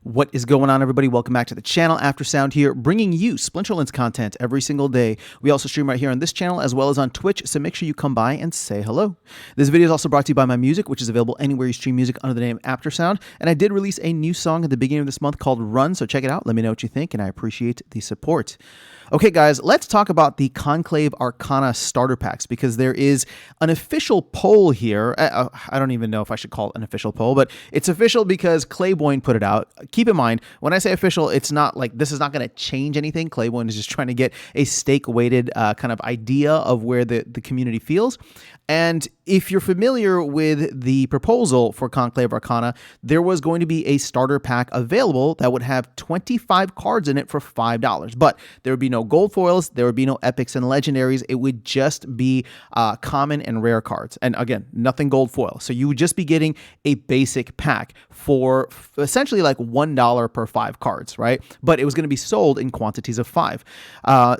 What is going on, everybody? Welcome back to the channel. Aftersound here, bringing you Splinterlands content every single day. We also stream right here on this channel as well as on Twitch, so make sure you come by and say hello. This video is also brought to you by my music, which is available anywhere you stream music under the name Aftersound. And I did release a new song at the beginning of this month called Run, so check it out. Let me know what you think, and I appreciate the support. Okay, guys, let's talk about the Conclave Arcana starter packs because there is an official poll here. I don't even know if I should call it an official poll, but it's official because Claiborne put it out. Keep in mind, when I say official, it's not like this is not going to change anything. Claiborne is just trying to get a stake-weighted kind of idea of where the community feels. And if you're familiar with the proposal for Conclave Arcana, there was going to be a starter pack available that would have 25 cards in it for $5. But there would be no gold foils, there would be no epics and legendaries. It would just be common and rare cards. And again, nothing gold foil. So you would just be getting a basic pack for essentially like $1 per 5 cards, right? But it was going to be sold in quantities of 5.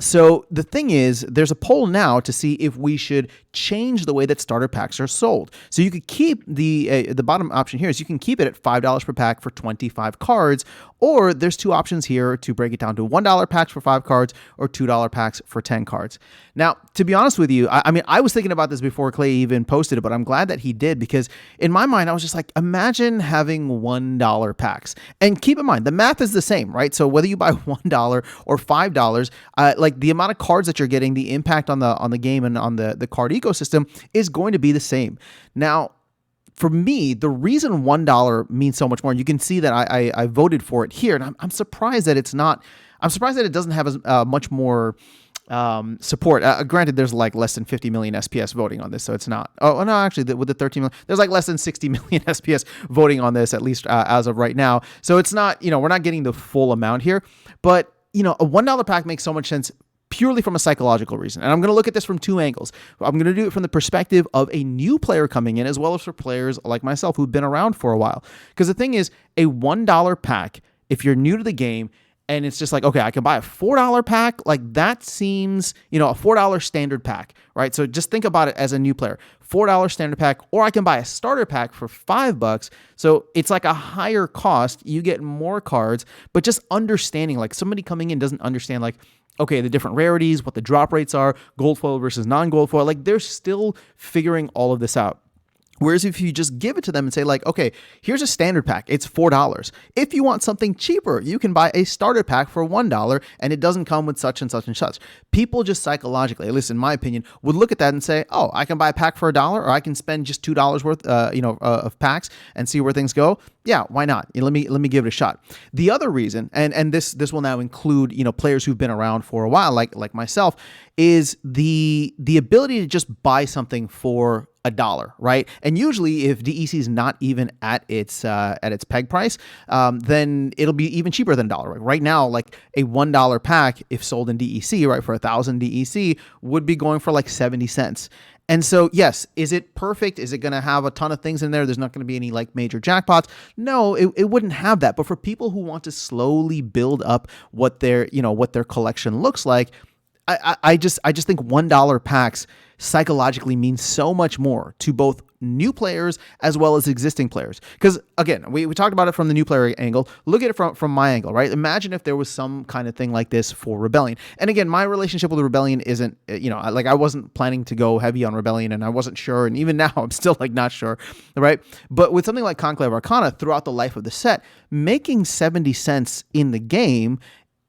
So the thing is, there's a poll now to see if we should change the way that starter packs are sold. So you could keep the bottom option here is you can keep it at $5 per pack for 25 cards, or there's two options here to break it down to $1 packs for 5 cards or $2 packs for 10 cards. Now, to be honest with you, I mean, I was thinking about this before Clay even posted it, but I'm glad that he did because in my mind, I was just like, imagine having $1 packs. And keep in mind, the math is the same, right? So whether you buy $1 or $5, like the amount of cards that you're getting, the impact on the game and on the card ecosystem is going to be the same. Now, for me, the reason $1 means so much more, and you can see that I voted for it here, and I'm surprised that it's not, I'm surprised that it doesn't have as much more support. Granted, there's like less than 50 million SPS voting on this, so it's not. Oh, no, actually, with the 13 million, there's like less than 60 million SPS voting on this, at least as of right now. So it's not, we're not getting the full amount here, but, a $1 pack makes so much sense purely from a psychological reason. And I'm going to look at this from two angles. I'm going to do it from the perspective of a new player coming in, as well as for players like myself who've been around for a while. Because the thing is, a $1 pack, if you're new to the game, and it's just like, okay, I can buy a $4 pack. Like that seems, a $4 standard pack, right? So just think about it as a new player, $4 standard pack, or I can buy a starter pack for $5. So it's like a higher cost. You get more cards, but just understanding, like somebody coming in doesn't understand like, okay, the different rarities, what the drop rates are, gold foil versus non-gold foil, like they're still figuring all of this out. Whereas if you just give it to them and say like, okay, here's a standard pack, it's $4. If you want something cheaper, you can buy a starter pack for $1 and it doesn't come with such and such and such. People just psychologically, at least in my opinion, would look at that and say, oh, I can buy a pack for $1 or I can spend just $2 worth, of packs and see where things go. Yeah, why not? Let me give it a shot. The other reason, and this will now include, players who've been around for a while, like myself, is the ability to just buy something for $1, right? And usually if DEC is not even at its peg price, then it'll be even cheaper than $1. Right now, like a $1 pack, if sold in DEC, right, for 1,000 DEC would be going for like 70 cents. And so, yes, is it perfect? Is it going to have a ton of things in there? There's not going to be any like major jackpots. No, it wouldn't have that. But for people who want to slowly build up what their collection looks like, I just think $1 packs psychologically means so much more to both new players as well as existing players. Because again, we talked about it from the new player angle. Look at it from my angle, right? Imagine if there was some kind of thing like this for Rebellion. And again, my relationship with Rebellion isn't, like I wasn't planning to go heavy on Rebellion and I wasn't sure. And even now I'm still like not sure, right? But with something like Conclave Arcana throughout the life of the set, making 70 cents in the game,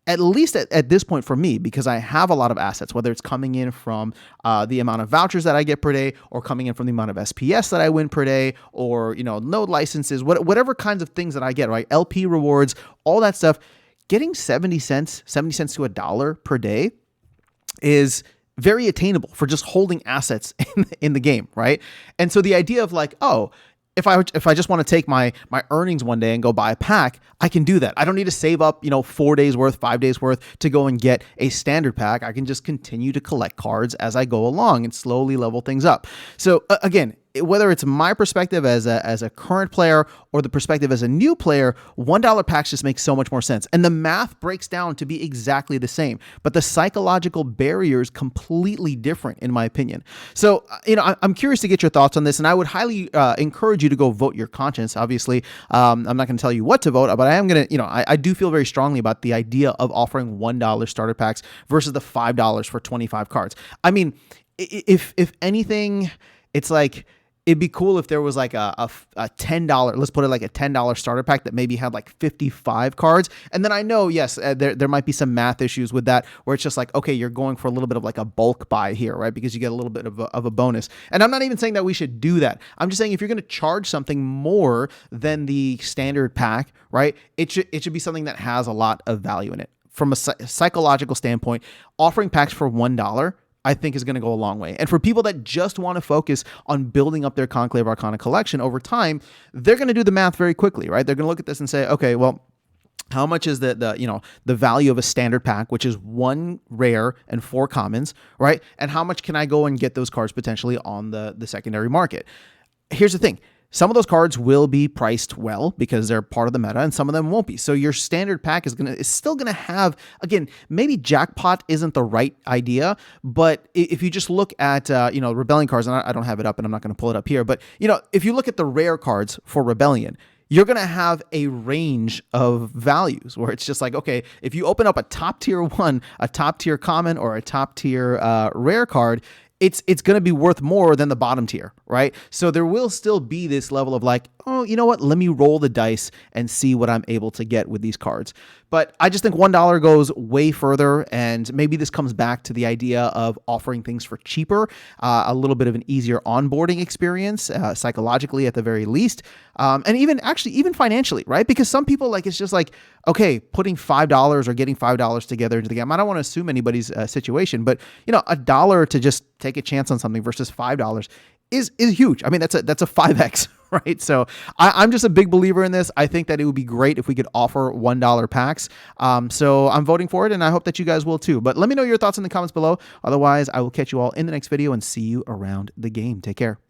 at least at this point for me, because I have a lot of assets, whether it's coming in from the amount of vouchers that I get per day or coming in from the amount of SPS that I win per day or, node licenses, whatever kinds of things that I get, right? LP rewards, all that stuff, getting 70 cents to $1 per day is very attainable for just holding assets in the game, right? And so the idea of like, oh, if I just want to take my earnings one day and go buy a pack, I can do that. I don't need to save up, 4 days worth, 5 days worth to go and get a standard pack. I can just continue to collect cards as I go along and slowly level things up. So again, whether it's my perspective as a current player or the perspective as a new player, $1 packs just makes so much more sense. And the math breaks down to be exactly the same, but the psychological barrier is completely different in my opinion. So, I'm curious to get your thoughts on this, and I would highly encourage you to go vote your conscience. Obviously, I'm not going to tell you what to vote, but I am going to, I do feel very strongly about the idea of offering $1 starter packs versus the $5 for 25 cards. I mean, if anything, it's like, it'd be cool if there was like a $10, let's put it like a $10 starter pack that maybe had like 55 cards. And then I know, yes, there might be some math issues with that where it's just like, okay, you're going for a little bit of like a bulk buy here, right? Because you get a little bit of a bonus. And I'm not even saying that we should do that. I'm just saying if you're going to charge something more than the standard pack, right? It should be something that has a lot of value in it. From a psychological standpoint, offering packs for $1, I think is going to go a long way. And for people that just want to focus on building up their Conclave Arcana collection over time, they're going to do the math very quickly, right? They're going to look at this and say, okay, well, how much is the value of a standard pack, which is 1 rare and 4 commons, right? And how much can I go and get those cards potentially on the secondary market? Here's the thing. Some of those cards will be priced well because they're part of the meta, and some of them won't be. So your standard pack is still gonna have, again, maybe jackpot isn't the right idea, but if you just look at Rebellion cards, and I don't have it up, and I'm not gonna pull it up here, but if you look at the rare cards for Rebellion, you're going to have a range of values where it's just like, okay, if you open up a top tier 1, a top tier common, or a top tier rare card, it's going to be worth more than the bottom tier, right? So there will still be this level of like, oh, you know what? Let me roll the dice and see what I'm able to get with these cards. But I just think $1 goes way further, and maybe this comes back to the idea of offering things for cheaper, a little bit of an easier onboarding experience, psychologically at the very least, and even financially, right? Because some people, like, it's just like, okay, putting $5 or getting $5 together into the game. I don't want to assume anybody's situation, but $1 to just take a chance on something versus $5 is huge. I mean, that's a 5x, right? So I'm just a big believer in this. I think that it would be great if we could offer $1 packs. So I'm voting for it, and I hope that you guys will too. But let me know your thoughts in the comments below. Otherwise, I will catch you all in the next video and see you around the game. Take care.